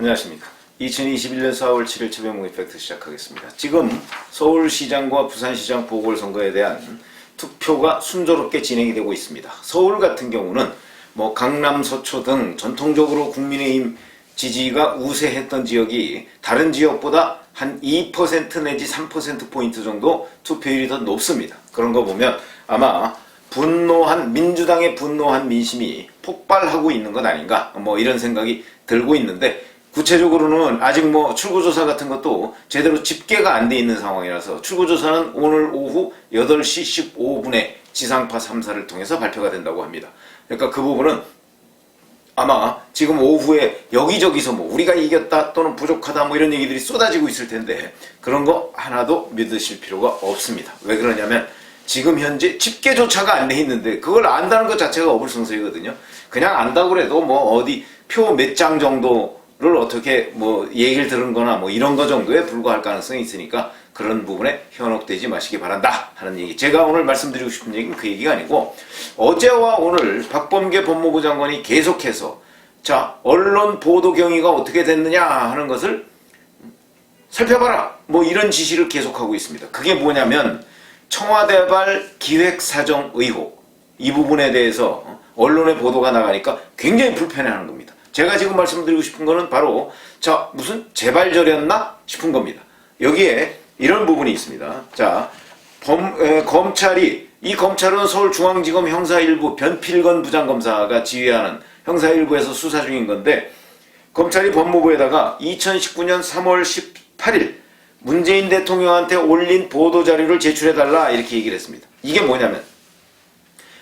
안녕하십니까. 2021년 4월 7일 최병무 이펙트 시작하겠습니다. 지금 서울시장과 부산시장 보궐선거에 대한 투표가 순조롭게 진행이 되고 있습니다. 서울 같은 경우는 뭐 강남, 서초 등 전통적으로 국민의힘 지지가 우세했던 지역이 다른 지역보다 한 2% 내지 3%포인트 정도 투표율이 더 높습니다. 그런 거 보면 아마 민주당의 분노한 민심이 폭발하고 있는 것 아닌가, 뭐 이런 생각이 들고 있는데, 구체적으로는 아직 뭐 출구조사 같은 것도 제대로 집계가 안 돼 있는 상황이라서 출구조사는 오늘 오후 8시 15분에 지상파 3사를 통해서 발표가 된다고 합니다. 그러니까 그 부분은 아마 지금 오후에 여기저기서 뭐 우리가 이겼다 또는 부족하다 뭐 이런 얘기들이 쏟아지고 있을 텐데, 그런 거 하나도 믿으실 필요가 없습니다. 왜 그러냐면 지금 현재 집계조차가 안 돼 있는데 그걸 안다는 것 자체가 어불성설이거든요. 그냥 안다고 그래도 뭐 어디 표 몇 장 정도를 어떻게 뭐 얘기를 들은 거나 뭐 이런 거 정도에 불과할 가능성이 있으니까 그런 부분에 현혹되지 마시기 바란다 하는 얘기. 제가 오늘 말씀드리고 싶은 얘기는 그 얘기가 아니고, 어제와 오늘 박범계 법무부 장관이 계속해서 자, 언론 보도 경위가 어떻게 됐느냐 하는 것을 살펴봐라 뭐 이런 지시를 계속하고 있습니다. 그게 뭐냐면 청와대발 기획사정 의혹, 이 부분에 대해서 언론의 보도가 나가니까 굉장히 불편해하는 겁니다. 제가 지금 말씀드리고 싶은 거는 바로 자, 무슨 재발절이었나 싶은 겁니다. 여기에 이런 부분이 있습니다. 자, 검찰은 서울중앙지검 형사1부 변필건 부장검사가 지휘하는 형사1부에서 수사 중인 건데, 검찰이 법무부에다가 2019년 3월 18일 문재인 대통령한테 올린 보도자료를 제출해달라 이렇게 얘기를 했습니다. 이게 뭐냐면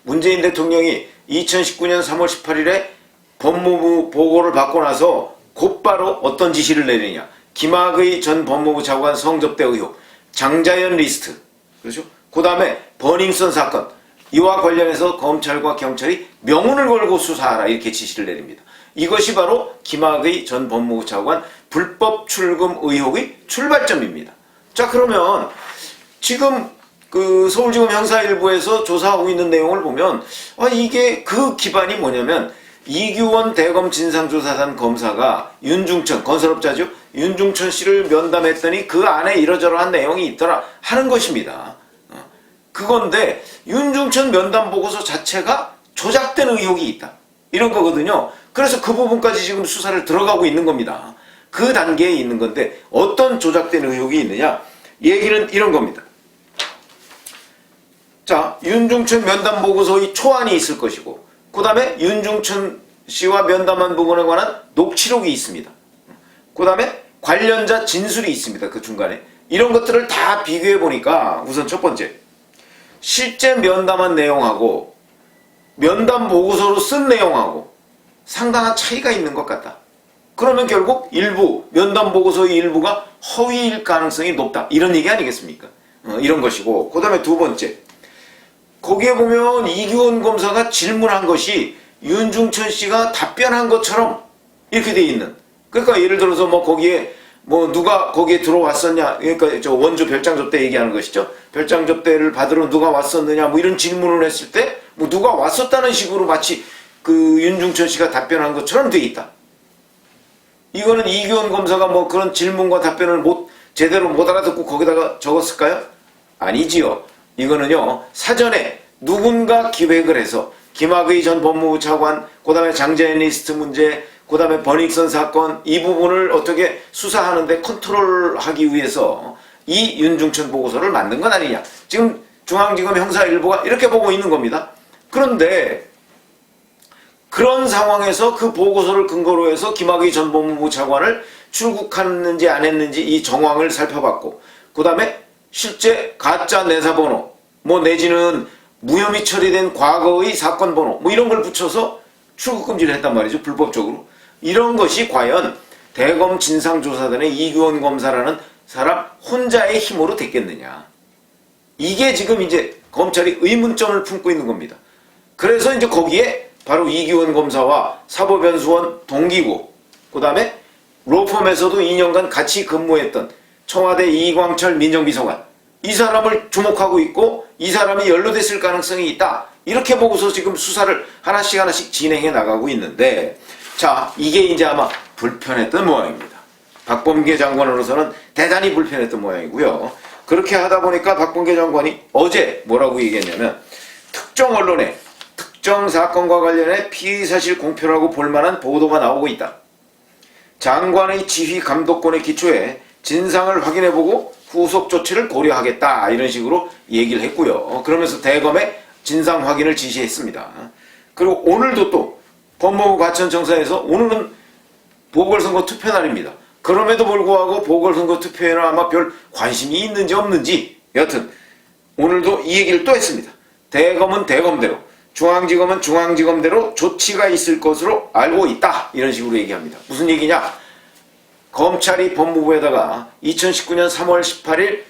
문재인 대통령이 2019년 3월 18일에 법무부 보고를 받고 나서 곧바로 어떤 지시를 내리냐. 김학의 전 법무부 차관 성접대 의혹, 장자연 리스트, 그렇죠? 그 다음에 버닝썬 사건, 이와 관련해서 검찰과 경찰이 명운을 걸고 수사하라 이렇게 지시를 내립니다. 이것이 바로 김학의 전 법무부 차관 불법 출금 의혹의 출발점입니다. 자, 그러면 지금 그 서울지검 형사1부에서 조사하고 있는 내용을 보면 이게 그 기반이 뭐냐면 이규원 대검 진상조사단 검사가 윤중천, 건설업자죠, 윤중천 씨를 면담했더니 그 안에 이러저러한 내용이 있더라 하는 것입니다. 그건데 윤중천 면담 보고서 자체가 조작된 의혹이 있다 이런 거거든요. 그래서 그 부분까지 지금 수사를 들어가고 있는 겁니다. 그 단계에 있는 건데 어떤 조작된 의혹이 있느냐, 얘기는 이런 겁니다. 자, 윤중천 면담 보고서의 초안이 있을 것이고, 그 다음에 윤중천 씨와 면담한 부분에 관한 녹취록이 있습니다. 그 다음에 관련자 진술이 있습니다. 그 중간에 이런 것들을 다 비교해 보니까 우선 첫 번째, 실제 면담한 내용하고 면담 보고서로 쓴 내용하고 상당한 차이가 있는 것 같다. 그러면 결국 일부 면담 보고서의 일부가 허위일 가능성이 높다 이런 얘기 아니겠습니까? 이런 것이고, 그 다음에 두 번째, 거기에 보면 이규원 검사가 질문한 것이 윤중천 씨가 답변한 것처럼 이렇게 돼 있는, 그러니까 예를 들어서 뭐 거기에 뭐 누가 거기에 들어왔었냐, 그러니까 저 원조 별장 접대 얘기하는 것이죠. 별장 접대를 받으러 누가 왔었느냐 뭐 이런 질문을 했을 때 뭐 누가 왔었다는 식으로 마치 그 윤중천 씨가 답변한 것처럼 돼 있다. 이거는 이규원 검사가 뭐 그런 질문과 답변을 제대로 못 알아듣고 거기다가 적었을까요? 아니지요. 이거는요, 사전에 누군가 기획을 해서 김학의 전 법무부 차관, 그 다음에 장자연 리스트 문제, 그 다음에 버닝썬 사건, 이 부분을 어떻게 수사하는데 컨트롤하기 위해서 이 윤중천 보고서를 만든 건 아니냐. 지금 중앙지검 형사1부가 이렇게 보고 있는 겁니다. 그런데 그런 상황에서 그 보고서를 근거로 해서 김학의 전 법무부 차관을 출국했는지 안 했는지 이 정황을 살펴봤고, 그 다음에 실제 가짜 내사번호, 뭐 내지는 무혐의 처리된 과거의 사건 번호, 뭐 이런 걸 붙여서 출국금지를 했단 말이죠. 불법적으로. 이런 것이 과연 대검 진상조사단의 이규원 검사라는 사람 혼자의 힘으로 됐겠느냐. 이게 지금 이제 검찰이 의문점을 품고 있는 겁니다. 그래서 이제 거기에 바로 이규원 검사와 사법연수원 동기고, 그 다음에 로펌에서도 2년간 같이 근무했던 청와대 이광철 민정비서관, 이 사람을 주목하고 있고 이 사람이 연루됐을 가능성이 있다 이렇게 보고서 지금 수사를 하나씩 진행해 나가고 있는데, 자, 이게 이제 아마 불편했던 모양입니다. 박범계 장관으로서는 대단히 불편했던 모양이고요. 그렇게 하다 보니까 박범계 장관이 어제 뭐라고 얘기했냐면 특정 언론에 특정 사건과 관련해 피의 사실 공표라고 볼 만한 보도가 나오고 있다. 장관의 지휘 감독권에 기초해 진상을 확인해보고 후속 조치를 고려하겠다. 이런 식으로 얘기를 했고요. 그러면서 대검에 진상 확인을 지시했습니다. 그리고 오늘도 또 법무부 과천청사에서 오늘은 보궐선거 투표 날입니다. 그럼에도 불구하고 보궐선거 투표에는 아마 별 관심이 있는지 없는지 여튼 오늘도 이 얘기를 또 했습니다. 대검은 대검대로 중앙지검은 중앙지검대로 조치가 있을 것으로 알고 있다. 이런 식으로 얘기합니다. 무슨 얘기냐? 검찰이 법무부에다가 2019년 3월 18일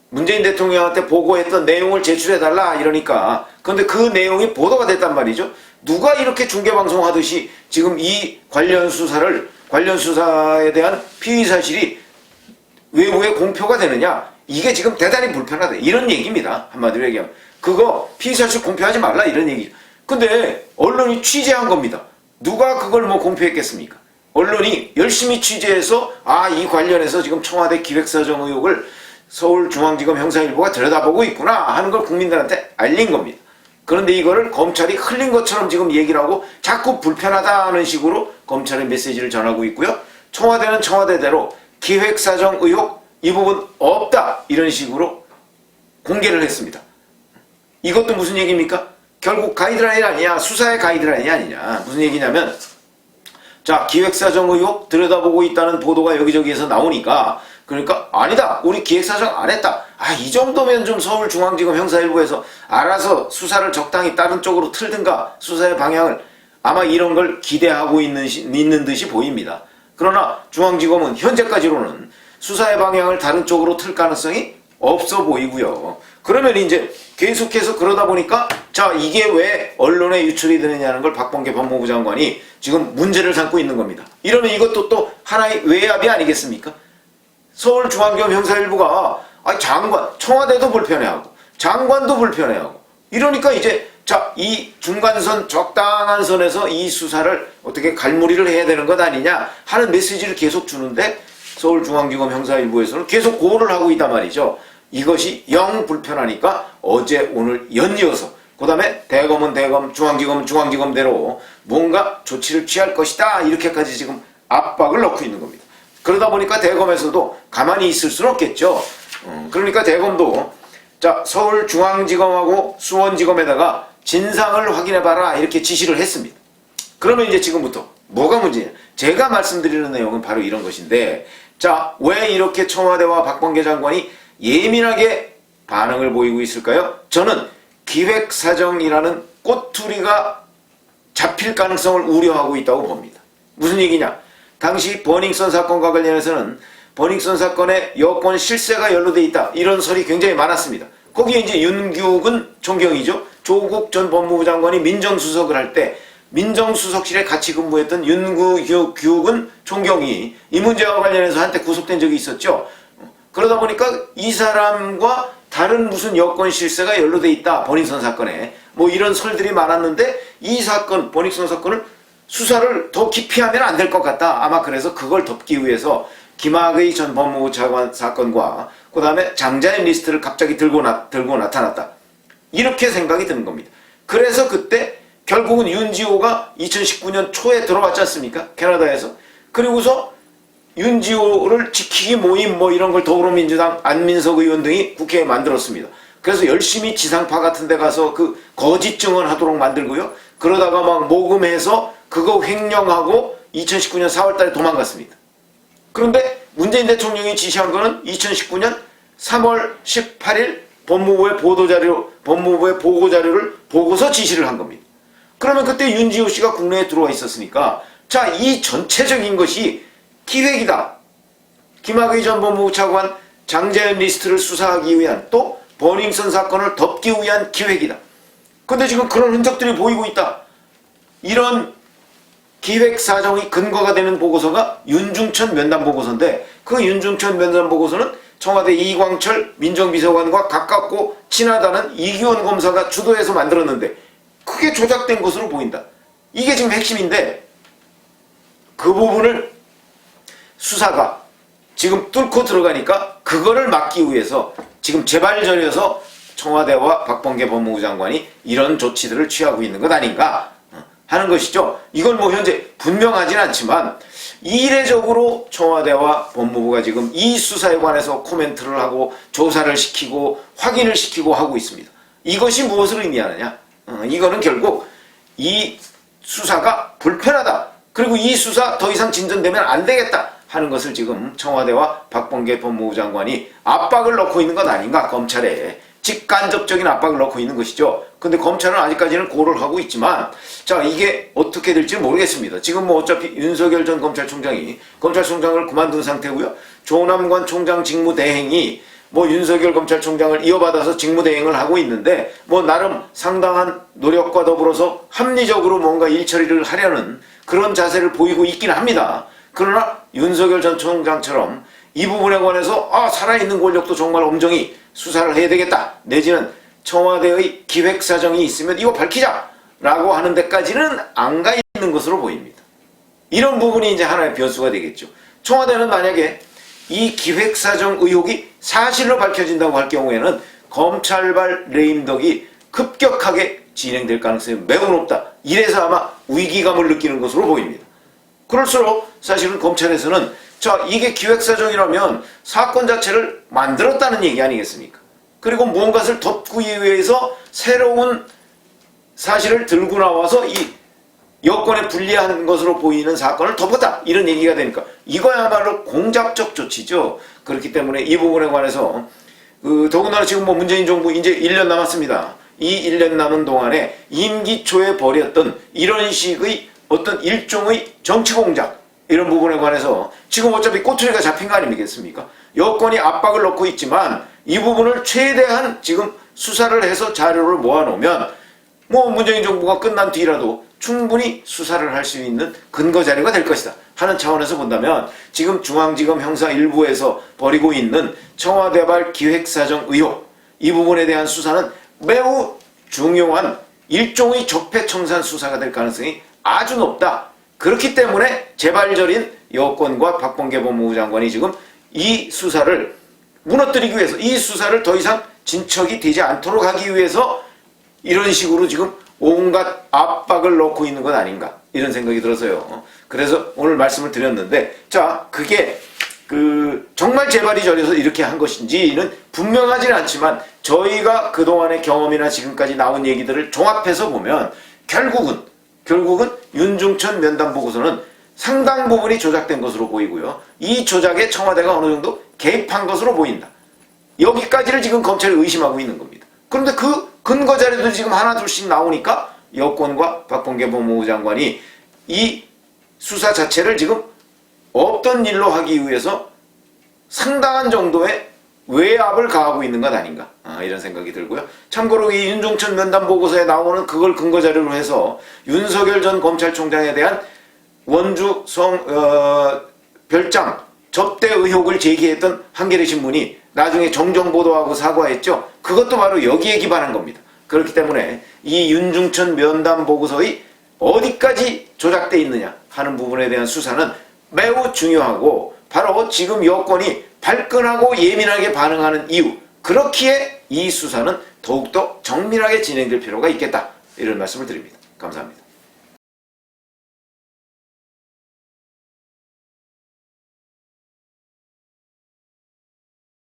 문재인 대통령한테 보고했던 내용을 제출해달라 이러니까 그런데 그 내용이 보도가 됐단 말이죠. 누가 이렇게 중계방송하듯이 지금 이 관련 수사에 대한 피의 사실이 외부에 공표가 되느냐? 이게 지금 대단히 불편하다. 이런 얘기입니다. 한마디로 얘기하면. 그거 피의 사실 공표하지 말라 이런 얘기죠. 근데 언론이 취재한 겁니다. 누가 그걸 뭐 공표했겠습니까? 언론이 열심히 취재해서 이 관련해서 지금 청와대 기획사정 의혹을 서울중앙지검 형사일부가 들여다보고 있구나 하는 걸 국민들한테 알린 겁니다. 그런데 이거를 검찰이 흘린 것처럼 지금 얘기를 하고 자꾸 불편하다는 식으로 검찰의 메시지를 전하고 있고요. 청와대는 청와대대로 기획사정 의혹 이 부분 없다 이런 식으로 공개를 했습니다. 이것도 무슨 얘기입니까? 결국 가이드라인 아니냐, 수사의 가이드라인이 아니냐. 무슨 얘기냐면 자, 기획사정 의혹 들여다보고 있다는 보도가 여기저기에서 나오니까 그러니까 아니다, 우리 기획사정 안 했다. 이 정도면 좀 서울중앙지검 형사일부에서 알아서 수사를 적당히 다른 쪽으로 틀든가 수사의 방향을 아마 이런 걸 기대하고 있는 듯이 보입니다. 그러나 중앙지검은 현재까지로는 수사의 방향을 다른 쪽으로 틀 가능성이 없어 보이고요. 그러면 이제 계속해서 그러다 보니까 자, 이게 왜 언론에 유출이 되느냐는 걸 박범계 법무부 장관이 지금 문제를 삼고 있는 겁니다. 이러면 이것도 또 하나의 외압이 아니겠습니까? 서울중앙지검 형사일부가 장관, 청와대도 불편해하고 장관도 불편해하고 이러니까 이제 자, 이 중간선 적당한 선에서 이 수사를 어떻게 갈무리를 해야 되는 것 아니냐 하는 메시지를 계속 주는데 서울중앙지검 형사일부에서는 계속 고를 하고 있단 말이죠. 이것이 영 불편하니까 어제 오늘 연이어서 그 다음에 대검은 대검, 중앙지검은 중앙지검대로 뭔가 조치를 취할 것이다 이렇게까지 지금 압박을 넣고 있는 겁니다. 그러다 보니까 대검에서도 가만히 있을 수는 없겠죠. 그러니까 대검도 자, 서울중앙지검하고 수원지검에다가 진상을 확인해봐라 이렇게 지시를 했습니다. 그러면 이제 지금부터 뭐가 문제냐? 제가 말씀드리는 내용은 바로 이런 것인데 자, 왜 이렇게 청와대와 박범계 장관이 예민하게 반응을 보이고 있을까요? 저는 기획사정이라는 꼬투리가 잡힐 가능성을 우려하고 있다고 봅니다. 무슨 얘기냐? 당시 버닝썬 사건과 관련해서는 버닝썬 사건에 여권 실세가 연루돼 있다 이런 설이 굉장히 많았습니다. 거기에 이제 윤규근 총경이죠. 조국 전 법무부 장관이 민정수석을 할 때 민정수석실에 같이 근무했던 윤규근 총경이 이 문제와 관련해서 한때 구속된 적이 있었죠. 그러다 보니까 이 사람과 다른 무슨 여권 실세가 연루돼 있다 버닝썬 사건에 뭐 이런 설들이 많았는데 이 사건 버닝썬 사건을 수사를 더 깊이 하면 안 될 것 같다. 아마 그래서 그걸 덮기 위해서 김학의 전 법무부 차관 사건과 그 다음에 장자연 리스트를 갑자기 들고 나타났다. 이렇게 생각이 드는 겁니다. 그래서 그때 결국은 윤지호가 2019년 초에 들어왔지 않습니까? 캐나다에서. 그리고서 윤지호를 지키기 모임 뭐 이런 걸 더불어민주당 안민석 의원 등이 국회에 만들었습니다. 그래서 열심히 지상파 같은 데 가서 그 거짓 증언하도록 만들고요. 그러다가 막 모금해서 그거 횡령하고 2019년 4월달에 도망갔습니다. 그런데 문재인 대통령이 지시한 거는 2019년 3월 18일 법무부의 보고자료를 보고서 지시를 한 겁니다. 그러면 그때 윤지호 씨가 국내에 들어와 있었으니까 자, 이 전체적인 것이 기획이다. 김학의 전 법무부 차관 장자연 리스트를 수사하기 위한 또 버닝썬 사건을 덮기 위한 기획이다. 근데 지금 그런 흔적들이 보이고 있다. 이런 기획사정이 근거가 되는 보고서가 윤중천 면담 보고서인데 그 윤중천 면담 보고서는 청와대 이광철 민정비서관과 가깝고 친하다는 이규원 검사가 주도해서 만들었는데 그게 조작된 것으로 보인다. 이게 지금 핵심인데 그 부분을 수사가 지금 뚫고 들어가니까 그거를 막기 위해서 지금 제발저려서 청와대와 박범계 법무부 장관이 이런 조치들을 취하고 있는 것 아닌가 하는 것이죠. 이건 뭐 현재 분명하진 않지만 이례적으로 청와대와 법무부가 지금 이 수사에 관해서 코멘트를 하고 조사를 시키고 확인을 시키고 하고 있습니다. 이것이 무엇을 의미하느냐? 이거는 결국 이 수사가 불편하다. 그리고 이 수사 더 이상 진전되면 안 되겠다 하는 것을 지금 청와대와 박범계 법무부 장관이 압박을 넣고 있는 것 아닌가, 검찰에. 직간접적인 압박을 넣고 있는 것이죠. 근데 검찰은 아직까지는 고를 하고 있지만, 자, 이게 어떻게 될지 모르겠습니다. 지금 뭐 어차피 윤석열 전 검찰총장이 검찰총장을 그만둔 상태고요. 조남관 총장 직무대행이 뭐 윤석열 검찰총장을 이어받아서 직무대행을 하고 있는데, 뭐 나름 상당한 노력과 더불어서 합리적으로 뭔가 일처리를 하려는 그런 자세를 보이고 있긴 합니다. 그러나 윤석열 전 총장처럼 이 부분에 관해서 살아있는 권력도 정말 엄정히 수사를 해야 되겠다, 내지는 청와대의 기획사정이 있으면 이거 밝히자라고 하는 데까지는 안 가 있는 것으로 보입니다. 이런 부분이 이제 하나의 변수가 되겠죠. 청와대는 만약에 이 기획사정 의혹이 사실로 밝혀진다고 할 경우에는 검찰발 레임덕이 급격하게 진행될 가능성이 매우 높다. 이래서 아마 위기감을 느끼는 것으로 보입니다. 그럴수록 사실은 검찰에서는 자, 이게 기획사정이라면 사건 자체를 만들었다는 얘기 아니겠습니까? 그리고 무언가를 덮기 위해서 새로운 사실을 들고 나와서 이 여권에 불리한 것으로 보이는 사건을 덮었다, 이런 얘기가 되니까 이거야말로 공작적 조치죠. 그렇기 때문에 이 부분에 관해서 더군다나 지금 뭐 문재인 정부 이제 1년 남았습니다. 이 1년 남은 동안에 임기 초에 벌였던 이런 식의 어떤 일종의 정치 공작, 이런 부분에 관해서 지금 어차피 꼬투리가 잡힌 거 아니겠습니까? 여권이 압박을 넣고 있지만 이 부분을 최대한 지금 수사를 해서 자료를 모아놓으면 뭐 문재인 정부가 끝난 뒤라도 충분히 수사를 할 수 있는 근거 자료가 될 것이다 하는 차원에서 본다면, 지금 중앙지검 형사 1부에서 벌이고 있는 청와대발 기획사정 의혹, 이 부분에 대한 수사는 매우 중요한 일종의 적폐청산 수사가 될 가능성이 아주 높다. 그렇기 때문에 제발저린 여권과 박범계 법무부 장관이 지금 이 수사를 무너뜨리기 위해서, 이 수사를 더 이상 진척이 되지 않도록 하기 위해서 이런 식으로 지금 온갖 압박을 넣고 있는 것 아닌가, 이런 생각이 들어서요. 그래서 오늘 말씀을 드렸는데, 자, 그게 정말 제발이 저려서 이렇게 한 것인지는 분명하지는 않지만 저희가 그동안의 경험이나 지금까지 나온 얘기들을 종합해서 보면 결국은 윤중천 면담 보고서는 상당 부분이 조작된 것으로 보이고요. 이 조작에 청와대가 어느 정도 개입한 것으로 보인다. 여기까지를 지금 검찰이 의심하고 있는 겁니다. 그런데 그 근거 자료도 지금 하나 둘씩 나오니까 여권과 박범계 법무부 장관이 이 수사 자체를 지금 없던 일로 하기 위해서 상당한 정도의 외압을 가하고 있는 것 아닌가, 이런 생각이 들고요. 참고로 이 윤중천 면담 보고서에 나오는 그걸 근거 자료로 해서 윤석열 전 검찰총장에 대한 원주 별장 접대 의혹을 제기했던 한겨레 신문이 나중에 정정 보도하고 사과했죠. 그것도 바로 여기에 기반한 겁니다. 그렇기 때문에 이 윤중천 면담 보고서의 어디까지 조작되어 있느냐 하는 부분에 대한 수사는 매우 중요하고, 바로 지금 여권이 발끈하고 예민하게 반응하는 이유, 그렇기에 이 수사는 더욱더 정밀하게 진행될 필요가 있겠다, 이런 말씀을 드립니다. 감사합니다.